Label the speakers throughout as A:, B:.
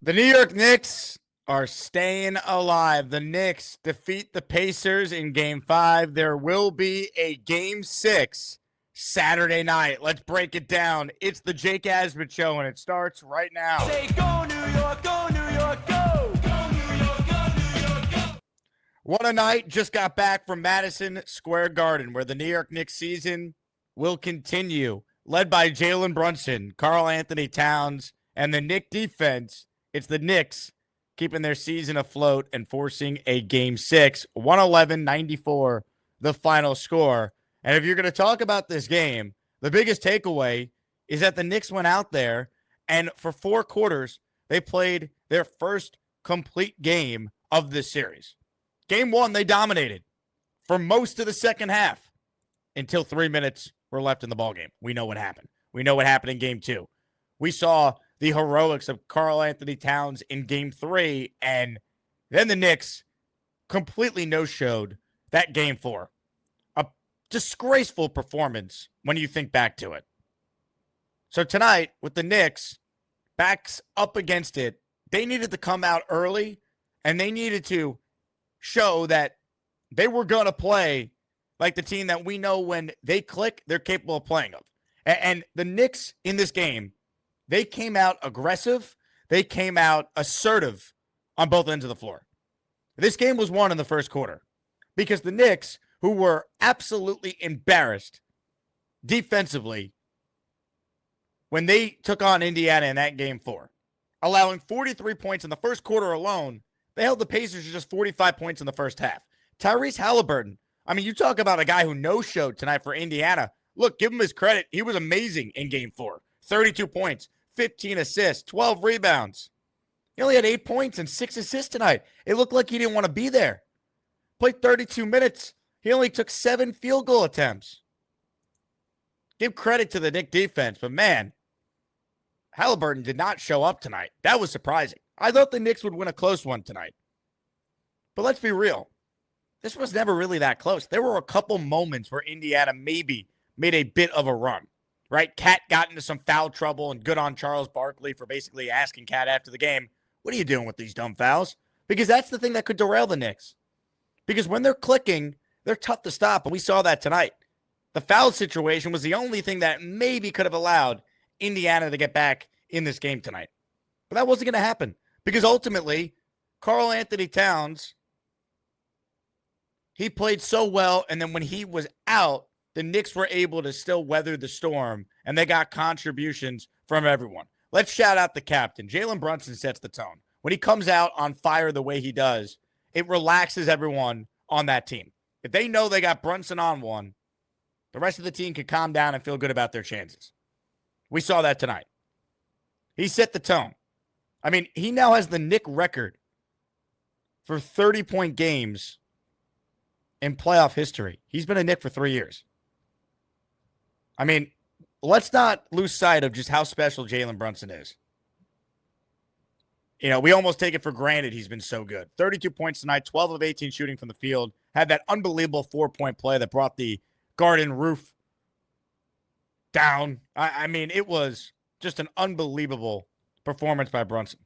A: The New York Knicks are staying alive. The Knicks defeat the Pacers in Game 5. There will be a Game 6 Saturday night. Let's break it down. It's the Jake Asman Show, and it starts right now.
B: Say go New York, go New York, go! Go New York, go New York, go!
A: What a night. Just got back from Madison Square Garden, where the New York Knicks season will continue. Led by Jalen Brunson, Karl Anthony Towns, and the Knick defense. It's the Knicks keeping their season afloat and forcing a Game 6, 111-94, the final score. And if you're going to talk about this game, the biggest takeaway is that the Knicks went out there and for 4 quarters, they played their first complete game of this series. Game 1, they dominated for most of the second half until 3 minutes were left in the ballgame. We know what happened. We know what happened in Game 2. We saw the heroics of Karl Anthony Towns in Game 3, and then the Knicks completely no-showed that Game 4. A disgraceful performance when you think back to it. So tonight, with the Knicks backs up against it, they needed to come out early, and they needed to show that they were going to play like the team that we know when they click, they're capable of playing of. And the Knicks in this game, they came out aggressive. They came out assertive on both ends of the floor. This game was won in the first quarter because the Knicks, who were absolutely embarrassed defensively when they took on Indiana in that Game 4, allowing 43 points in the first quarter alone, they held the Pacers to just 45 points in the first half. Tyrese Halliburton, I mean, you talk about a guy who no-showed tonight for Indiana. Look, give him his credit. He was amazing in Game 4. 32 points, 15 assists, 12 rebounds. He only had 8 points and 6 assists tonight. It looked like he didn't want to be there. Played 32 minutes. He only took 7 field goal attempts. Give credit to the Knicks defense, but man, Halliburton did not show up tonight. That was surprising. I thought the Knicks would win a close one tonight. But let's be real. This was never really that close. There were a couple moments where Indiana maybe made a bit of a run, right? Cat got into some foul trouble, and good on Charles Barkley for basically asking Cat after the game, what are you doing with these dumb fouls? Because that's the thing that could derail the Knicks. Because when they're clicking, they're tough to stop, and we saw that tonight. The foul situation was the only thing that maybe could have allowed Indiana to get back in this game tonight. But that wasn't going to happen because ultimately, Karl Anthony Towns, he played so well, and then when he was out, the Knicks were able to still weather the storm, and they got contributions from everyone. Let's shout out the captain. Jalen Brunson sets the tone. When he comes out on fire the way he does, it relaxes everyone on that team. If they know they got Brunson on one, the rest of the team can calm down and feel good about their chances. We saw that tonight. He set the tone. I mean, he now has the Knick record for 30-point games in playoff history. He's been a Knick for 3 years. I mean, let's not lose sight of just how special Jalen Brunson is. You know, we almost take it for granted he's been so good. 32 points tonight, 12 of 18 shooting from the field. Had that unbelievable 4-point play that brought the Garden roof down. I mean, it was just an unbelievable performance by Brunson.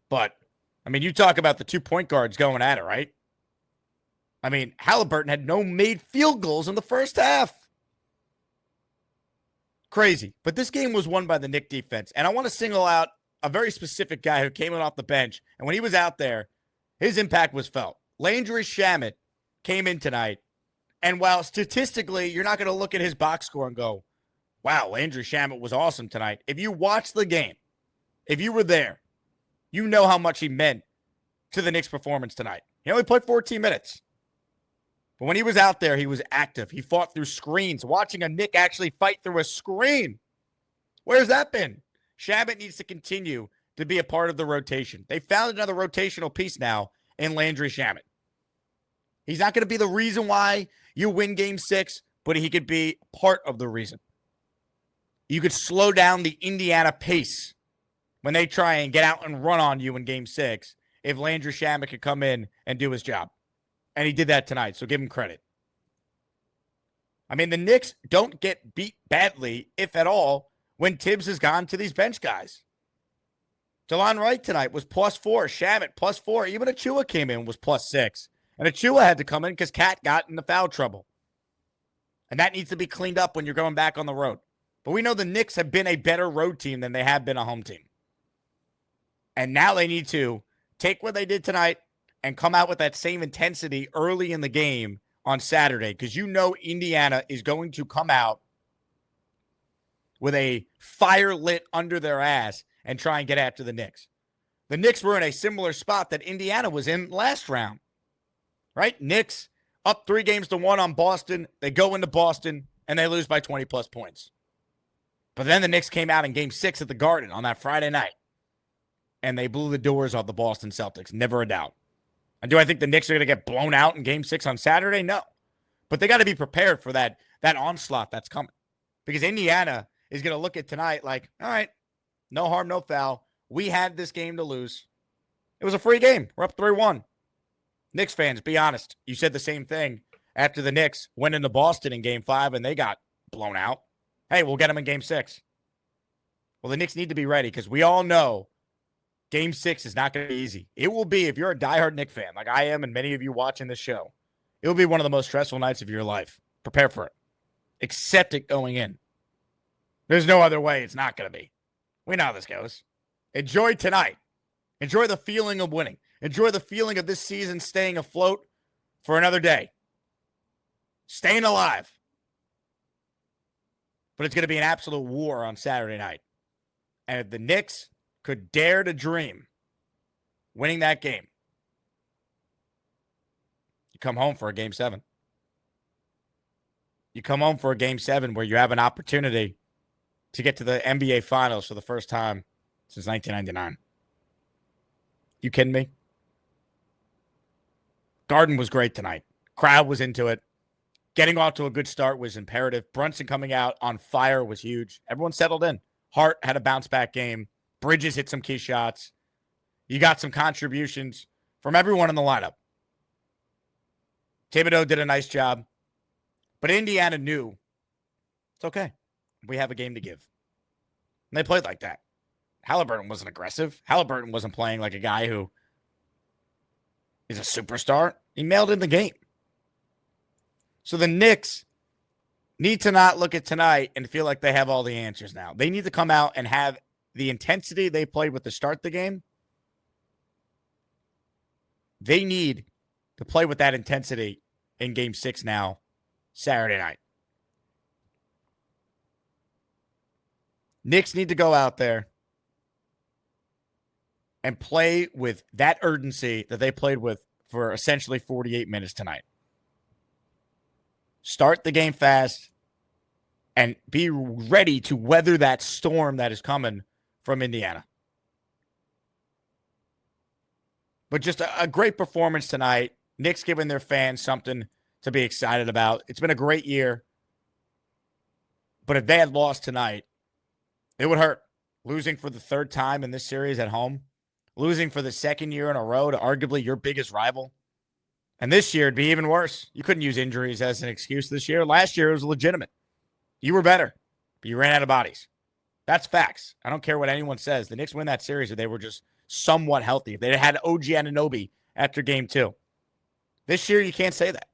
A: But, I mean, you talk about the 2 point guards going at it, right? I mean, Halliburton had no made field goals in the first half. Crazy. But this game was won by the Knicks defense. And I want to single out a very specific guy who came in off the bench. And when he was out there, his impact was felt. Landry Shamet came in tonight. And while statistically, you're not going to look at his box score and go, wow, Landry Shamet was awesome tonight. If you watched the game, if you were there, you know how much he meant to the Knicks' performance tonight. He only played 14 minutes. But when he was out there, he was active. He fought through screens. Watching a Knick actually fight through a screen. Where's that been? Shamet needs to continue to be a part of the rotation. They found another rotational piece now in Landry Shamet. He's not going to be the reason why you win Game 6, but he could be part of the reason. You could slow down the Indiana pace when they try and get out and run on you in Game 6 if Landry Shamet could come in and do his job. And he did that tonight, so give him credit. I mean, the Knicks don't get beat badly, if at all, when Tibbs has gone to these bench guys. DeLon Wright tonight was +4. Shamit +4. Even Achua came in was +6. And Achua had to come in because Cat got into foul trouble. And that needs to be cleaned up when you're going back on the road. But we know the Knicks have been a better road team than they have been a home team. And now they need to take what they did tonight and come out with that same intensity early in the game on Saturday, because you know Indiana is going to come out with a fire lit under their ass and try and get after the Knicks. The Knicks were in a similar spot that Indiana was in last round, right? Knicks up 3-1 on Boston. They go into Boston and they lose by 20-plus points. But then the Knicks came out in Game 6 at the Garden on that Friday night, and they blew the doors off the Boston Celtics. Never a doubt. And do I think the Knicks are going to get blown out in Game 6 on Saturday? No. But they got to be prepared for that onslaught that's coming. Because Indiana is going to look at tonight like, all right, no harm, no foul. We had this game to lose. It was a free game. We're up 3-1. Knicks fans, be honest. You said the same thing after the Knicks went into Boston in Game 5 and they got blown out. Hey, we'll get them in Game 6. Well, the Knicks need to be ready because we all know Game 6 is not going to be easy. It will be, if you're a diehard Knicks fan, like I am and many of you watching this show, it will be one of the most stressful nights of your life. Prepare for it. Accept it going in. There's no other way it's not going to be. We know how this goes. Enjoy tonight. Enjoy the feeling of winning. Enjoy the feeling of this season staying afloat for another day. Staying alive. But it's going to be an absolute war on Saturday night. And if the Knicks could dare to dream winning that game, you come home for a Game 7. You come home for a Game 7 where you have an opportunity to get to the NBA Finals for the first time since 1999. You kidding me? Garden was great tonight. Crowd was into it. Getting off to a good start was imperative. Brunson coming out on fire was huge. Everyone settled in. Hart had a bounce-back game. Bridges hit some key shots. You got some contributions from everyone in the lineup. Thibodeau did a nice job. But Indiana knew it's okay. We have a game to give. And they played like that. Halliburton wasn't aggressive. Halliburton wasn't playing like a guy who is a superstar. He mailed in the game. So the Knicks need to not look at tonight and feel like they have all the answers now. They need to come out and have the intensity they played with to start the game. They need to play with that intensity in Game 6 now, Saturday night. Knicks need to go out there and play with that urgency that they played with for essentially 48 minutes tonight. Start the game fast and be ready to weather that storm that is coming from Indiana. But just a great performance tonight. Knicks giving their fans something to be excited about. It's been a great year. But if they had lost tonight, it would hurt. Losing for the third time in this series at home. Losing for the second year in a row to arguably your biggest rival. And this year, it'd be even worse. You couldn't use injuries as an excuse this year. Last year, it was legitimate. You were better, but you ran out of bodies. That's facts. I don't care what anyone says. The Knicks win that series if they were just somewhat healthy. If they had OG Anunoby after Game 2. This year, you can't say that.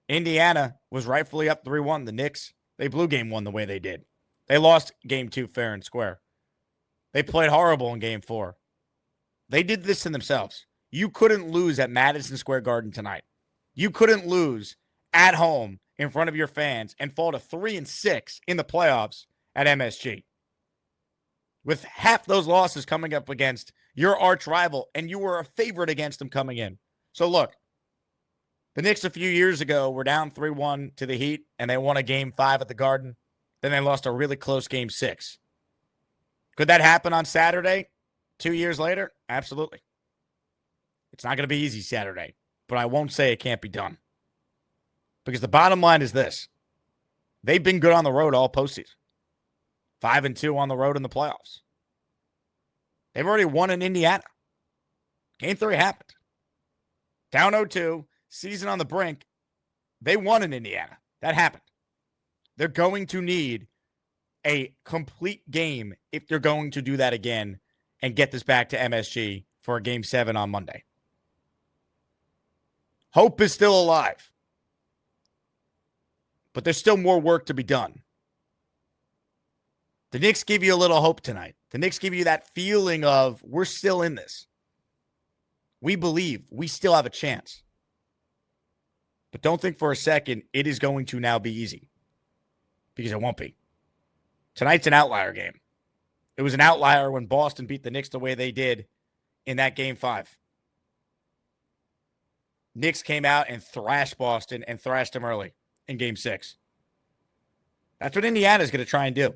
A: Indiana was rightfully up 3-1. The Knicks, they blew Game 1 the way they did. They lost Game 2 fair and square. They played horrible in Game 4. They did this to themselves. You couldn't lose at Madison Square Garden tonight. You couldn't lose at home in front of your fans and fall to 3-6 in the playoffs at MSG. With half those losses coming up against your arch rival, and you were a favorite against them coming in. So look, the Knicks a few years ago were down 3-1 to the Heat, and they won a Game 5 at the Garden. Then they lost a really close Game 6. Could that happen on Saturday 2 years later? Absolutely. It's not going to be easy Saturday, but I won't say it can't be done. Because the bottom line is this. They've been good on the road all postseason. 5-2 on the road in the playoffs. They've already won in Indiana. Game 3 happened. Down 0-2, season on the brink. They won in Indiana. That happened. They're going to need a complete game if they're going to do that again and get this back to MSG for a Game 7 on Monday. Hope is still alive. But there's still more work to be done. The Knicks give you a little hope tonight. The Knicks give you that feeling of we're still in this. We believe we still have a chance. But don't think for a second it is going to now be easy. Because it won't be. Tonight's an outlier game. It was an outlier when Boston beat the Knicks the way they did in that Game 5. Knicks came out and thrashed Boston and thrashed them early in Game 6. That's what Indiana's going to try and do.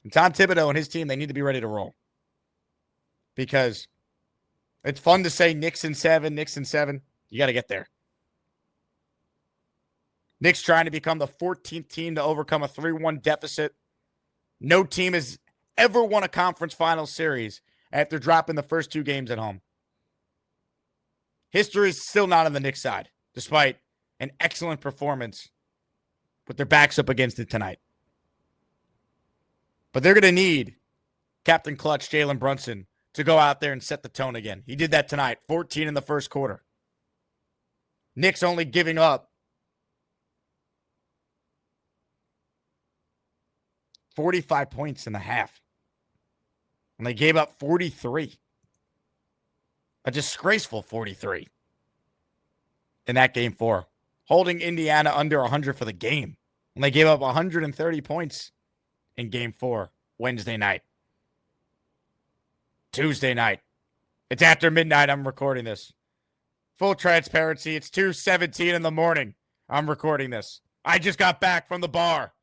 A: And Tom Thibodeau and his team, they need to be ready to roll. Because it's fun to say Knicks in 7, Knicks in 7. You got to get there. Knicks trying to become the 14th team to overcome a 3-1 deficit. No team has ever won a conference final series after dropping the first 2 games at home. History is still not on the Knicks side, despite an excellent performance with their backs up against it tonight. But they're going to need Captain Clutch Jalen Brunson to go out there and set the tone again. He did that tonight, 14 in the first quarter. Knicks only giving up 45 points in the half. And they gave up 43. A disgraceful 43 in that Game 4. Holding Indiana under 100 for the game. And they gave up 130 points in Game 4 Wednesday night. Tuesday night. It's after midnight. I'm recording this. Full transparency. It's 2:17 in the morning. I'm recording this. I just got back from the bar.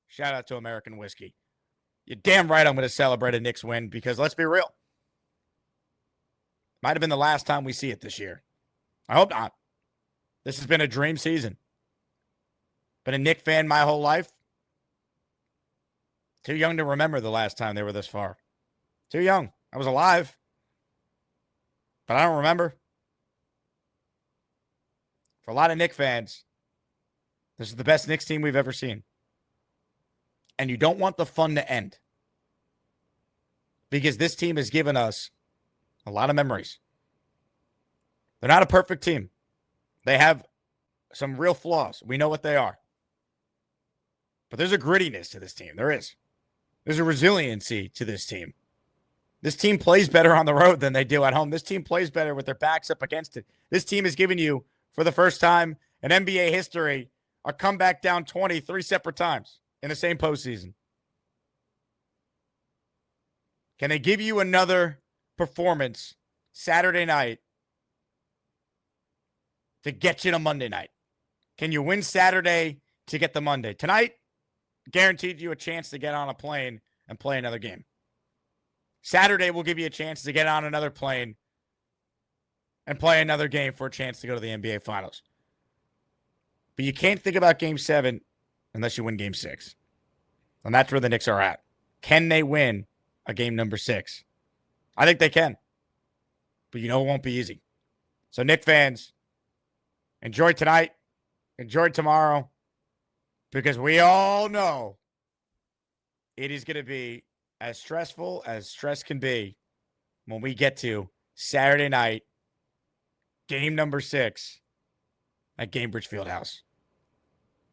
A: Shout out to American Whiskey. You're damn right I'm going to celebrate a Knicks win because let's be real. Might have been the last time we see it this year. I hope not. This has been a dream season. Been a Knicks fan my whole life. Too young to remember the last time they were this far. Too young. I was alive. But I don't remember. For a lot of Knicks fans, this is the best Knicks team we've ever seen. And you don't want the fun to end. Because this team has given us a lot of memories. They're not a perfect team. They have some real flaws. We know what they are. But there's a grittiness to this team. There is. There's a resiliency to this team. This team plays better on the road than they do at home. This team plays better with their backs up against it. This team has given you, for the first time in NBA history, a comeback down 20 3 separate times in the same postseason. Can they give you another performance Saturday night to get you to Monday night? Can you win Saturday to get the Monday? Tonight, guaranteed you a chance to get on a plane and play another game. Saturday will give you a chance to get on another plane and play another game for a chance to go to the NBA Finals. But you can't think about Game 7 unless you win Game 6. And that's where the Knicks are at. Can they win a game number 6? I think they can. But you know it won't be easy. So Knicks fans, enjoy tonight. Enjoy tomorrow. Because we all know it is going to be as stressful as stress can be when we get to Saturday night, game number 6 at Gainbridge Fieldhouse.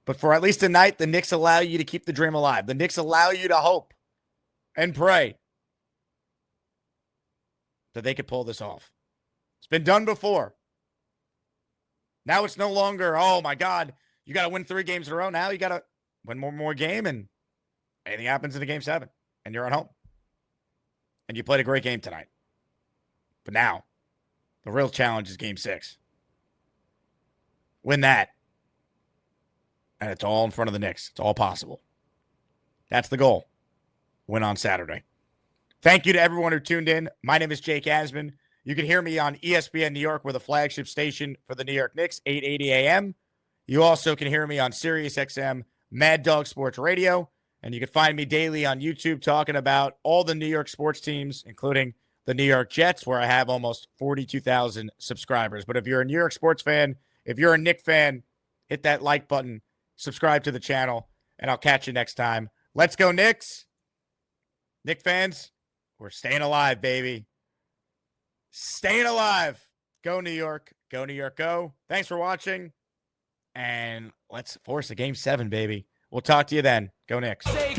A: But for at least tonight, the Knicks allow you to keep the dream alive. The Knicks allow you to hope and pray that they could pull this off. It's been done before. Now it's no longer, oh my God, you got to win 3 games in a row. Now you got to win one more game and anything happens in a Game 7 and you're at home. And you played a great game tonight. But now, the real challenge is Game 6. Win that. And it's all in front of the Knicks. It's all possible. That's the goal. Win on Saturday. Thank you to everyone who tuned in. My name is Jake Asman. You can hear me on ESPN New York. We're the flagship station for the New York Knicks, 880 a.m. You also can hear me on SiriusXM Mad Dog Sports Radio. And you can find me daily on YouTube talking about all the New York sports teams, including the New York Jets, where I have almost 42,000 subscribers. But if you're a New York sports fan, if you're a Knicks fan, hit that like button, subscribe to the channel, and I'll catch you next time. Let's go, Knicks. Knicks fans, We're staying alive, baby. Staying alive. Go New York. Go New York. Go. Thanks for watching. And let's force a game 7, baby. We'll talk to you then. Go Knicks.
B: Say